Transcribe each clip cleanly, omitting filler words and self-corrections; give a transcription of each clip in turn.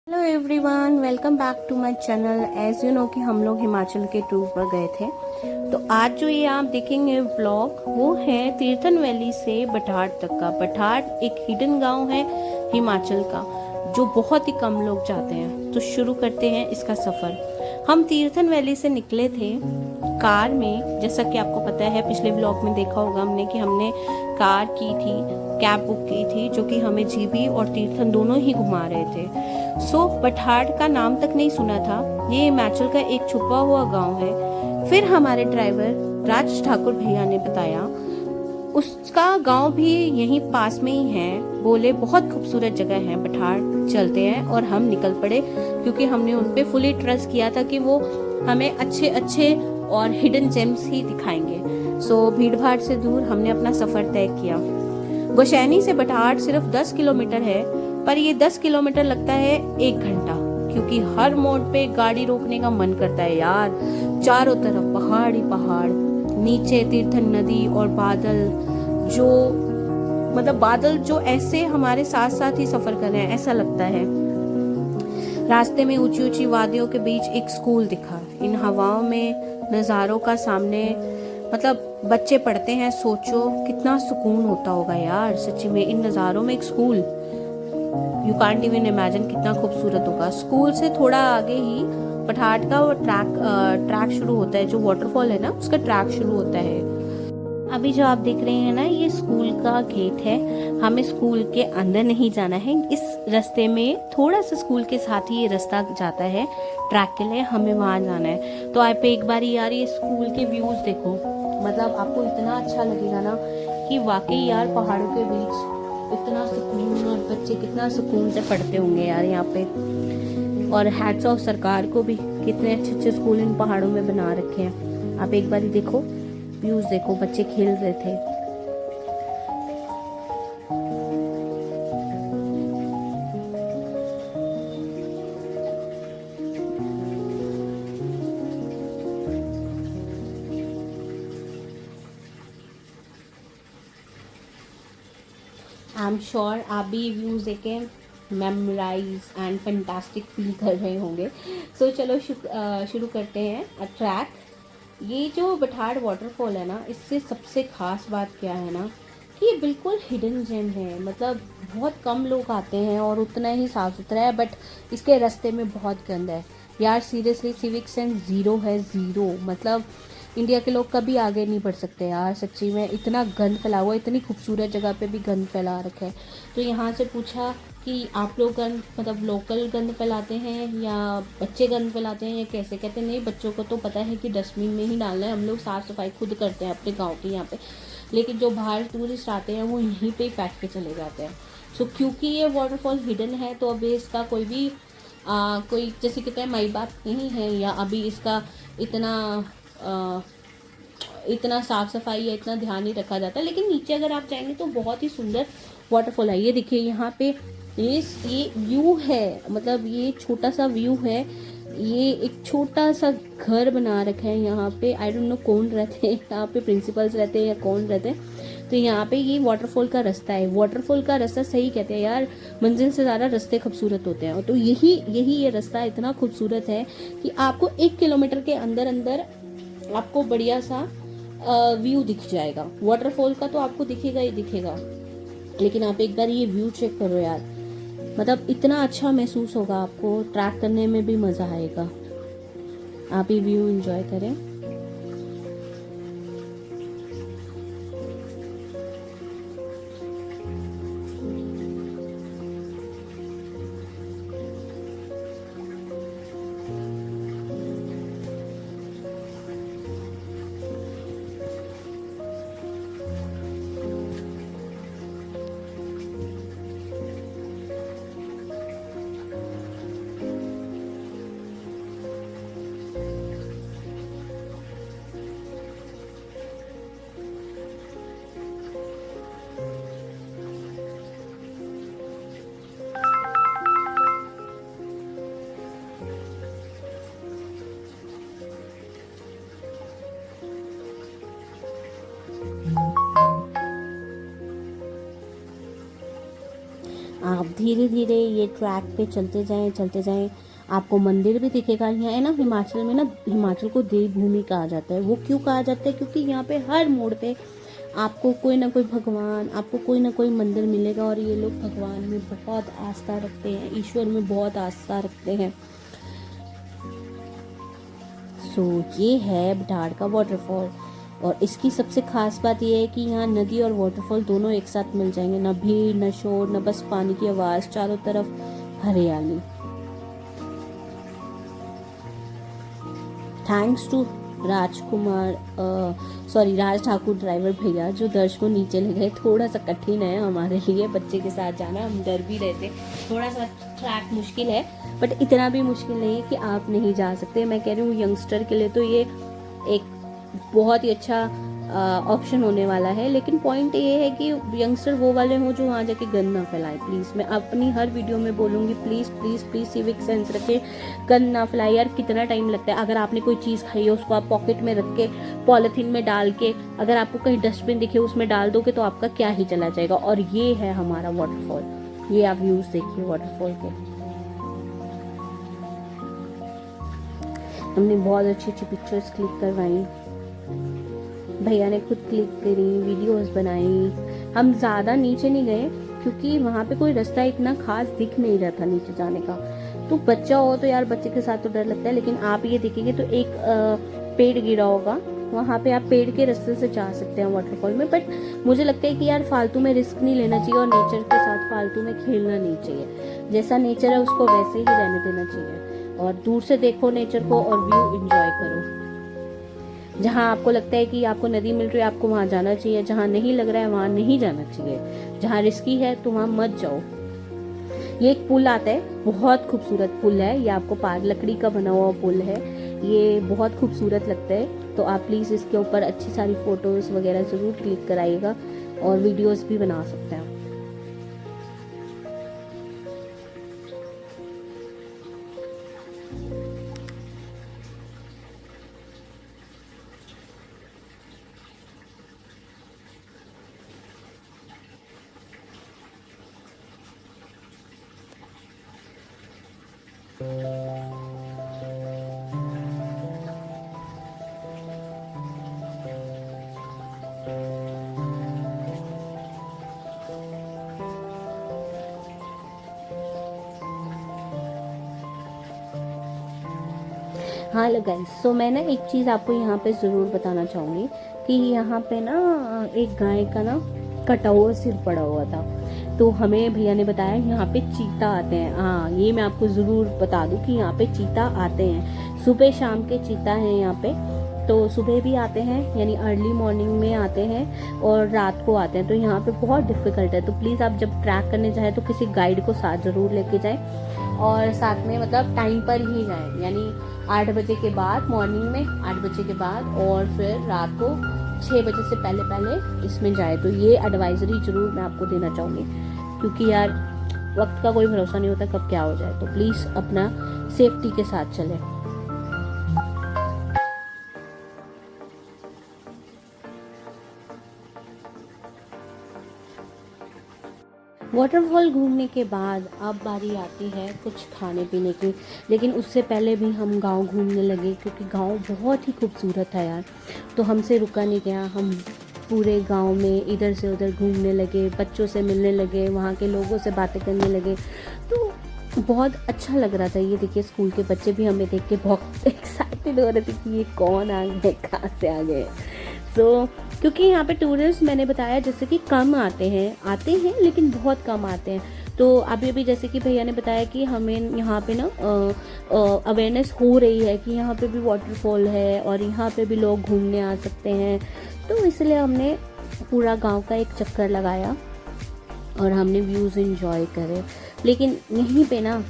Hello everyone, welcome back to my channel. As you know कि हम लोग हिमाचल के टूर पर गए थे। तो आज जो ये आप देखेंगे व्लॉग वो है तीर्थन वैली से बठाड़ तक का। बठाड़ एक हिडन गांव है हिमाचल का जो बहुत ही कम लोग जाते हैं। तो शुरू करते हैं इसका सफ़र। हम तीर्थन वैली से निकले थे कार में। जैसा कि आपको पता है, पिछले व्लॉग में देखा होगा हमने कि हमने कार की थी, कैब बुक की थी जो कि हमें जीबी और तीर्थन दोनों ही घुमा रहे थे। बठाड़ का नाम तक नहीं सुना था। ये हिमाचल का एक छुपा हुआ गांव है। फिर हमारे ड्राइवर राज ठाकुर भैया ने बताया उसका गांव भी यहीं पास में ही है। बोले बहुत खूबसूरत जगह है बठाड़, चलते हैं। और हम निकल पड़े क्योंकि हमने उन पे फुली ट्रस्ट किया था कि वो हमें अच्छे अच्छे और हिडन जेम्स ही दिखाएंगे। भीड़ भाड़ से दूर हमने अपना सफर तय किया। गोशैनी से बठाड़ सिर्फ 10 किलोमीटर है, पर ये 10 किलोमीटर लगता है 1 घंटा, क्योंकि हर मोड़ पे गाड़ी रोकने का मन करता है यार। चारों तरफ पहाड़ ही पहाड़, नीचे तीर्थन नदी और बादल जो ऐसे हमारे साथ साथ ही सफर कर रहे हैं ऐसा लगता है। रास्ते में ऊंची ऊंची वादियों के बीच एक स्कूल दिखा। इन हवाओं में नज़ारों का सामने बच्चे पढ़ते हैं। सोचो कितना सुकून होता होगा यार सच्ची में इन नज़ारों में। एक school, you can't even imagine कितना खूबसूरत होगा। स्कूल से थोड़ा आगे ही पठाड़ का वो ट्रैक शुरू होता है। जो वाटरफॉल है ना, उसका ट्रैक शुरू होता है। अभी जो आप देख रहे हैं ना, ये स्कूल का गेट है। हमें स्कूल के अंदर नहीं जाना है। इस रास्ते में थोड़ा सा स्कूल के साथ ही ये रास्ता जाता है ट्रैक के लिए, हमें वहां जाना है। तो आप एक बार यार ये स्कूल के व्यूज देखो, आपको इतना अच्छा लगेगा ना कि वाकई यार पहाड़ों के बीच इतना सुकून, और बच्चे कितना सुकून से पढ़ते होंगे यार यहाँ पे। और हैट्स ऑफ सरकार को भी, कितने अच्छे अच्छे स्कूल इन पहाड़ों में बना रखे हैं। आप एक बार ही देखो, व्यूज देखो, बच्चे खेल रहे थे। आई एम श्योर आप भी व्यूज देखे मेमोराइज एंड फैंटास्टिक फील कर रहे होंगे। चलो शुरू करते हैं ट्रैक। ये जो बठाड़ वाटरफॉल है ना, इससे सबसे खास बात क्या है ना कि ये बिल्कुल हिडन जेम है। बहुत कम लोग आते हैं और उतना ही साफ सुथरा है, बट इसके रास्ते में बहुत गंद है यार। सीरियसली सिविक सेंस जीरो है, जीरो। इंडिया के लोग कभी आगे नहीं बढ़ सकते यार सच्ची में। इतना गंद फैला हुआ, इतनी खूबसूरत जगह पे भी गंद फैला रखा है। तो यहाँ से पूछा कि आप लोग गंद लोकल गंद फैलाते हैं या बच्चे गंद फैलाते हैं या कैसे। कहते नहीं, बच्चों को तो पता है कि डस्टबिन में ही डालना है, हम लोग साफ़ सफाई खुद करते हैं अपने गाँव के यहाँ पे। लेकिन जो बाहर टूरिस्ट आते हैं वो यहीं पे ही फेंक के चले जाते हैं। क्योंकि ये वाटरफॉल हिडन है, तो अभी इसका कोई भी कोई जैसे कहते हैं माई बाप नहीं है, या अभी इसका इतना साफ सफाई या इतना ध्यान नहीं रखा जाता। लेकिन नीचे अगर आप जाएंगे तो बहुत ही सुंदर वाटरफॉल है। ये देखिए यहाँ पे ये व्यू है, ये छोटा सा व्यू है। ये एक छोटा सा घर बना रखा है यहाँ पे। आई डोंट नो कौन रहते हैं यहाँ पे, प्रिंसिपल्स रहते हैं या कौन रहते हैं। तो यहाँ पे ये वाटरफॉल का रास्ता है। वाटरफॉल का रास्ता सही कहते हैं यार, मंजिल से ज़्यादा रास्ते खूबसूरत होते हैं। तो यही ये रास्ता इतना खूबसूरत है कि आपको 1 किलोमीटर के अंदर अंदर आपको बढ़िया सा व्यू दिख जाएगा। वाटरफॉल का तो आपको दिखेगा ही दिखेगा, लेकिन आप एक बार ये व्यू चेक करो यार। इतना अच्छा महसूस होगा आपको, ट्रैक करने में भी मज़ा आएगा। आप ये व्यू एंजॉय करें। धीरे धीरे ये ट्रैक पे चलते जाएं, आपको मंदिर भी दिखेगा। यहाँ है ना, हिमाचल में ना, हिमाचल को देवभूमि कहा जाता है। वो क्यों कहा जाता है? क्योंकि यहाँ पे हर मोड़ पे आपको कोई ना कोई भगवान, आपको कोई ना कोई मंदिर मिलेगा, और ये लोग भगवान में बहुत आस्था रखते हैं, ईश्वर में बहुत आस्था रखते हैं। सो ये है बठाड़ का वाटरफॉल, और इसकी सबसे खास बात यह है कि यहाँ नदी और वाटरफॉल दोनों एक साथ मिल जाएंगे। न भीड़, न शोर, न बस पानी की आवाज़, चारों तरफ हरियाली। Thanks to Raj Thakur driver भैया, जो दर्श को नीचे ले गए। थोड़ा सा कठिन है हमारे लिए बच्चे के साथ जाना, हम डर भी रहे थे, थोड़ा सा ट्रैक मुश्किल है, बट इतना भी मुश्किल नहीं है कि आप नहीं जा सकते। मैं कह रही हूँ यंगस्टर के लिए तो ये एक बहुत ही अच्छा ऑप्शन होने वाला है। लेकिन पॉइंट ये है कि यंगस्टर वो वाले हों जो वहाँ जाके गंद ना फैलाएं। प्लीज़, मैं अपनी हर वीडियो में बोलूँगी, please please please civic sense रखें, गंद ना फैलाएं। यार कितना टाइम लगता है, अगर आपने कोई चीज़ खाई है उसको आप पॉकेट में रख के, पॉलीथीन में डाल के, अगर आपको कहीं डस्टबिन दिखे उसमें डाल दोगे तो आपका क्या ही चला जाएगा। और ये है हमारा वाटरफॉल, ये आप व्यूज़ देखिए वाटरफॉल के। हमने बहुत अच्छी अच्छी पिक्चर्स क्लिक करवाई, भैया ने खुद क्लिक करी, वीडियोस बनाई। हम ज़्यादा नीचे नहीं गए क्योंकि वहाँ पे कोई रास्ता इतना खास दिख नहीं रहा था नीचे जाने का। तो बच्चा हो तो यार बच्चे के साथ तो डर लगता है, लेकिन आप ये देखेंगे तो एक पेड़ गिरा होगा, वहाँ पे आप पेड़ के रास्ते से जा सकते हैं वाटरफॉल में। बट मुझे लगता है कि यार फालतू में रिस्क नहीं लेना चाहिए, और नेचर के साथ फालतू में खेलना नहीं चाहिए। जैसा नेचर है उसको वैसे ही रहने देना चाहिए, और दूर से देखो नेचर को और व्यू एंजॉय करो। जहाँ आपको लगता है कि आपको नदी मिल रही है, आपको वहाँ जाना चाहिए। जहाँ नहीं लग रहा है वहाँ नहीं जाना चाहिए। जहाँ रिस्की है तो वहाँ मत जाओ। ये एक पुल आता है, बहुत खूबसूरत पुल है, ये आपको लकड़ी का बना हुआ पुल है, ये बहुत खूबसूरत लगता है। तो आप प्लीज़ इसके ऊपर अच्छी सारी फ़ोटोज़ वगैरह ज़रूर क्लिक कराइएगा, और वीडियोज़ भी बना सकते हैं। हाँ गाइस, सो मैं ना एक चीज़ आपको यहाँ पे ज़रूर बताना चाहूँगी कि यहाँ पे ना एक गाय का ना कटा हुआ सिर पड़ा हुआ था। तो हमें भैया ने बताया यहाँ पे चीता आते हैं। हाँ, ये मैं आपको ज़रूर बता दूँ कि यहाँ पे चीता आते हैं, सुबह शाम के चीता हैं यहाँ पे। तो सुबह भी आते हैं, यानी अर्ली मॉर्निंग में आते हैं, और रात को आते हैं। तो यहाँ पे बहुत डिफ़िकल्ट है, तो प्लीज़ आप जब ट्रैक करने जाएँ तो किसी गाइड को साथ ज़रूर लेके जाएँ, और साथ में मतलब टाइम पर ही जाएँ, यानी 8 बजे के बाद, मॉर्निंग में 8 बजे के बाद, और फिर रात को 6 बजे से पहले पहले इसमें जाए। तो ये एडवाइजरी ज़रूर मैं आपको देना चाहूँगी, क्योंकि यार वक्त का कोई भरोसा नहीं होता कब क्या हो जाए। तो प्लीज़ अपना सेफ्टी के साथ चलें। वाटरफॉल घूमने के बाद अब बारी आती है कुछ खाने पीने की, लेकिन उससे पहले भी हम गांव घूमने लगे, क्योंकि गांव बहुत ही खूबसूरत है यार। तो हमसे रुका नहीं गया, हम पूरे गांव में इधर से उधर घूमने लगे, बच्चों से मिलने लगे, वहाँ के लोगों से बातें करने लगे। तो बहुत अच्छा लग रहा था। ये देखिए स्कूल के बच्चे भी हमें देख के बहुत एक्साइटेड हो रहे थे कि ये कौन आ गए, कहाँ से आ गए। सो क्योंकि यहाँ पे टूरिस्ट मैंने बताया जैसे कि कम आते हैं लेकिन बहुत कम आते हैं। तो अभी अभी जैसे कि भैया ने बताया कि हमें यहाँ पे ना अवेयरनेस हो रही है कि यहाँ पे भी वाटरफॉल है और यहाँ पे भी लोग घूमने आ सकते हैं। तो इसलिए हमने पूरा गांव का एक चक्कर लगाया और हमने व्यूज़ एंजॉय करे। लेकिन यहीं पे ना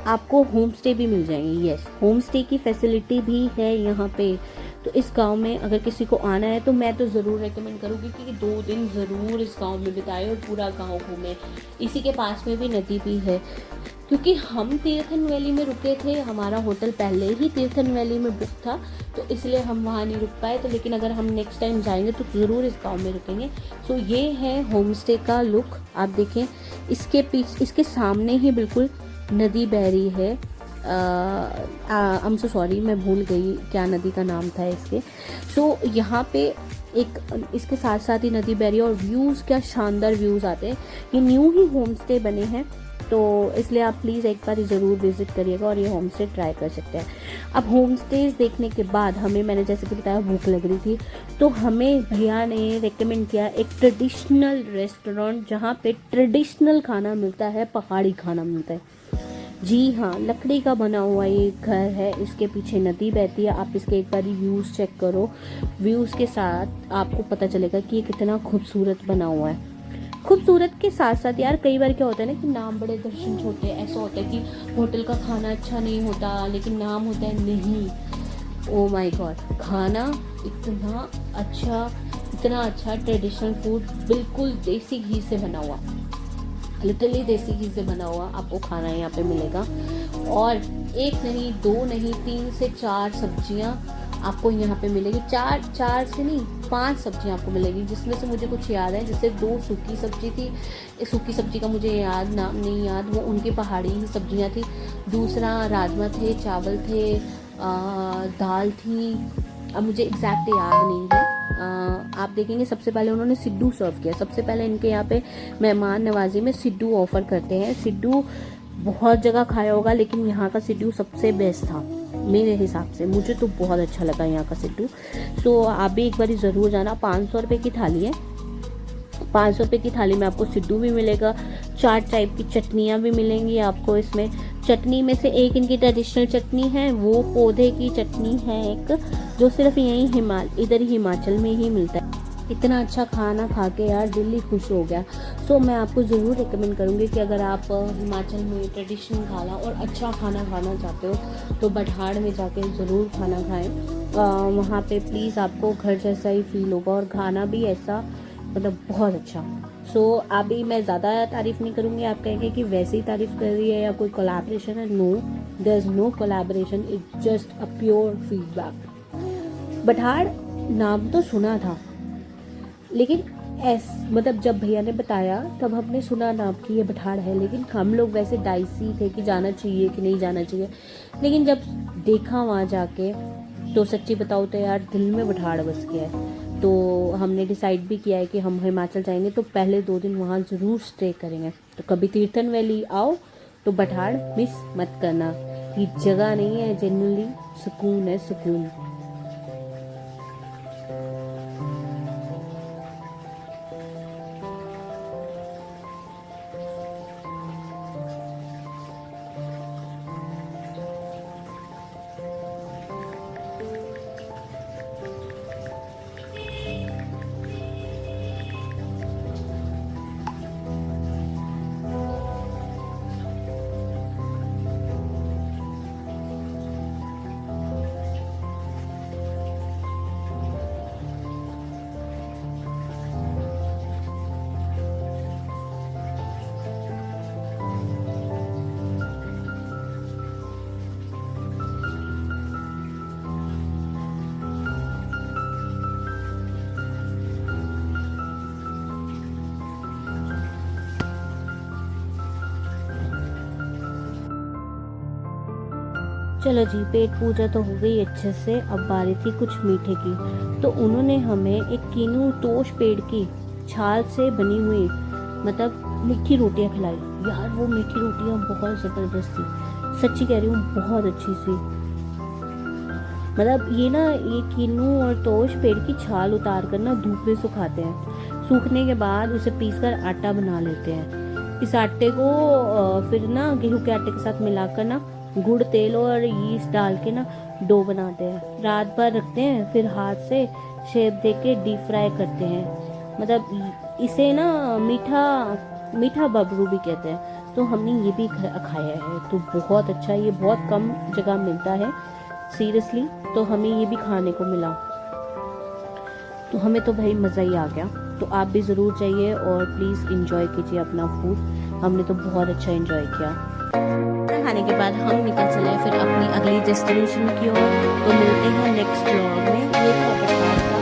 आपको होम स्टे भी मिल जाएंगे। यस, होम स्टे की फैसिलिटी भी है यहाँ पे। तो इस गांव में अगर किसी को आना है तो मैं तो ज़रूर रेकमेंड करूँगी कि 2 दिन ज़रूर इस गांव में बिताए और पूरा गांव घूमें। इसी के पास में भी नदी भी है, क्योंकि हम तीर्थन वैली में रुके थे, हमारा होटल पहले ही तीर्थन वैली में बुक था, तो इसलिए हम वहाँ नहीं रुक पाए। तो लेकिन अगर हम नेक्स्ट टाइम जाएंगे तो ज़रूर इस गांव में रुकेंगे। सो ये है होम स्टे का लुक। आप देखें, इसके पीछे, इसके सामने ही बिल्कुल नदी बह रही है। आई एम सो सॉरी, मैं भूल गई क्या नदी का नाम था इसके। सो यहाँ पे एक इसके साथ साथ ही नदी बह रही है और व्यूज़, क्या शानदार व्यूज़ आते हैं। ये न्यू ही होम स्टे बने हैं, तो इसलिए आप प्लीज़ एक बार ज़रूर विज़िट करिएगा और ये होम स्टे ट्राई कर सकते हैं। अब होम स्टेज देखने के बाद हमें, मैंने जैसे कि बताया, भूख लग रही थी, तो हमें भैया ने रेकमेंड किया एक ट्रेडिशनल रेस्टोरेंट जहाँ पे ट्रेडिशनल खाना मिलता है, पहाड़ी खाना मिलता है। जी हाँ, लकड़ी का बना हुआ ये घर है, इसके पीछे नदी बहती है। आप इसके एक बार व्यूज़ चेक करो, व्यूज़ के साथ आपको पता चलेगा कि ये कितना खूबसूरत बना हुआ है। खूबसूरत के साथ साथ यार कई बार क्या होता है ना कि नाम बड़े दर्शन छोटे, ऐसा होता है कि होटल का खाना अच्छा नहीं होता लेकिन नाम होता है नहीं। ओ माय गॉड, खाना इतना अच्छा ट्रेडिशनल फूड, बिल्कुल देसी घी से बना हुआ, लिटरली देसी घी से बना हुआ आपको खाना यहाँ पे मिलेगा। और एक नहीं, 2 नहीं, 3 से 4 सब्जियाँ आपको यहाँ पे मिलेगी। 4 से नहीं, 5 सब्जियाँ आपको मिलेगी, जिसमें से मुझे कुछ याद है, जैसे 2 सूखी सब्जी थी। सूखी सब्जी का मुझे नाम नहीं याद, वो उनकी पहाड़ी ही सब्जियाँ थी। दूसरा राजमा थे, चावल थे, दाल थी, अब मुझे एग्जैक्ट याद नहीं है। आप देखेंगे सबसे पहले उन्होंने सिड्डू सर्व किया। सबसे पहले इनके यहाँ पे मेहमान नवाजी में सिड्डू ऑफर करते हैं। सिड्डू बहुत जगह खाया होगा लेकिन यहाँ का सिड्डू सबसे बेस्ट था मेरे हिसाब से, मुझे तो बहुत अच्छा लगा यहाँ का सिड्डू। सो आप भी एक बार ज़रूर जाना। 500 रुपये की थाली है। 500 रुपये की थाली में आपको सिड्डू भी मिलेगा, 4 टाइप की चटनियाँ भी मिलेंगी आपको इसमें। चटनी में से एक इनकी ट्रेडिशनल चटनी है, वो पौधे की चटनी है एक, जो सिर्फ यहीं इधर हिमाचल में ही मिलता है। इतना अच्छा खाना खा के यार दिल ही खुश हो गया। सो मैं आपको ज़रूर रिकमेंड करूँगी कि अगर आप हिमाचल में ट्रेडिशनल खाना और अच्छा खाना खाना चाहते हो तो बठाड़ में जाके ज़रूर खाना खाएं। वहाँ पे प्लीज़ आपको घर जैसा ही फील होगा और खाना भी ऐसा, मतलब बहुत अच्छा। सो अभी मैं ज़्यादा तारीफ़ नहीं करूँगी, आप कहेंगे कि वैसे ही तारीफ़ कर रही है या कोई कोलैबोरेशन है। No, there is no collaboration, it's just a pure feedback. बठाड़ नाम तो सुना था लेकिन मतलब जब भैया ने बताया तब हमने सुना नाम कि ये बठाड़ है, लेकिन हम लोग वैसे डाइसी थे कि जाना चाहिए कि नहीं जाना चाहिए। लेकिन जब देखा वहाँ जाके तो सच्ची बताओ तो यार दिल में बठाड़ बस गया है। तो हमने डिसाइड भी किया है कि हम हिमाचल जाएंगे तो पहले 2 दिन वहाँ ज़रूर स्टे करेंगे। तो कभी तीर्थन वैली आओ तो बठाड़ मिस मत करना। ये जगह नहीं है, जेन्युइनली सुकून है, सुकून। चलो जी, पेट पूजा तो हो गई अच्छे से। अब बारी थी कुछ मीठे की। तो उन्होंने हमें एक कीनू तोश पेड़ की छाल से बनी हुई, मतलब मीठी रोटियां खिलाई। यार वो मीठी रोटियां बहुत ज़बरदस्त थी, सच्ची कह रही हूँ, बहुत अच्छी सी। मतलब ये कीनू और तोश पेड़ की छाल उतार कर ना धूप में सुखाते हैं। सूखने के बाद उसे पीसकर आटा बना लेते हैं। इस आटे को फिर ना गेहूं के आटे के साथ मिलाकर ना गुड़, तेल और यीस्ट डाल के ना डो बनाते हैं। रात भर रखते हैं, फिर हाथ से शेप दे के डीप फ्राई करते हैं। मतलब इसे ना मीठा बबरू भी कहते हैं। तो हमने ये भी खाया है, तो बहुत अच्छा। ये बहुत कम जगह मिलता है सीरियसली। तो हमें ये भी खाने को मिला, तो हमें तो भाई मज़ा ही आ गया। तो आप भी ज़रूर जाइए और प्लीज़ इंजॉय कीजिए अपना फूड। हमने तो बहुत अच्छा इंजॉय किया। खाना खाने के बाद हम निकल चले फिर अपनी अगली डेस्टिनेशन की ओर। तो मिलते हैं नेक्स्ट व्लॉग में। ये था बटार का